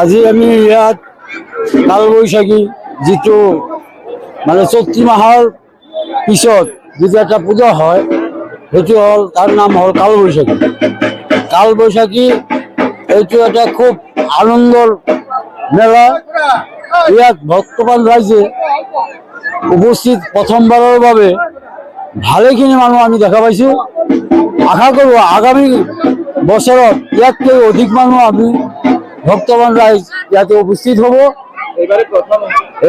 আজি আমি ইয়াত কালবৈশাখী যিটো মানে চৈত্ৰী মাহৰ পিছত যিটো এটা পূজা হয় সেইটো হ'ল তাৰ নাম হ'ল কালবৈশাখী। কালবৈশাখী এইটো এটা খুব আনন্দৰ মেলা। ইয়াত ভক্তবান ৰাইজে উপস্থিত প্ৰথমবাৰৰ বাবে ভালেখিনি মানুহ আমি দেখা পাইছোঁ। আশা কৰোঁ আগামী বছৰত ইয়াতকৈ অধিক মানুহ আমি ভক্তবান ৰাইজ ইয়াতে উপস্থিত হ'ব।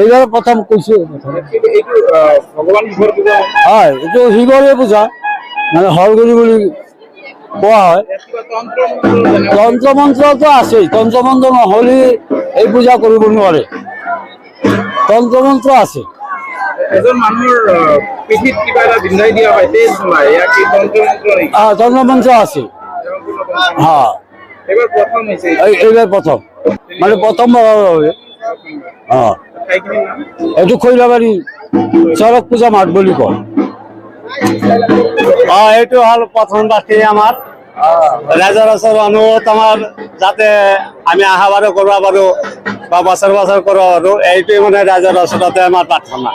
এইবাৰ প্ৰথম কৈছো হয়, এইটো শিৱৰে পূজা মানে হৰগুৰি বুলি কোৱা হয়। তন্ত্ৰ মন্ত্ৰটো আছেই, তন্ত্ৰ মন্ত্ৰ নহ'লে এই পূজা কৰিব নোৱাৰে। তন্ত্ৰ মন্ত্ৰ আছে। এজন মানুহৰ পিঠিত কিবা এটা বিন্ধাই দিয়া হয় তেজ ওলাই, ইয়াক কি তন্ত্ৰ মন্ত্ৰ নেকি? তন্ত্ৰ মন্ত্ৰ আছে। হ্যাঁ, এবার প্রথম হয়েছে, এইবাৰ প্ৰথম মানে প্ৰথমবাৰৰ বাবে। এইটো খৈৰাবাৰী চৰক পূজা মাঠ বুলি কয়। এইটো হ'ল প্ৰথমবাসী আমাৰ ৰাইজৰ ওচৰৰ অনুৰোধ আমাৰ যাতে আমি আহা বাৰো কৰিব পাৰোঁ বা বছৰ বছৰ কৰিব পাৰোঁ, এইটোৱে মানে ৰাইজৰ ওচৰতে আমাৰ প্ৰাৰ্থনা।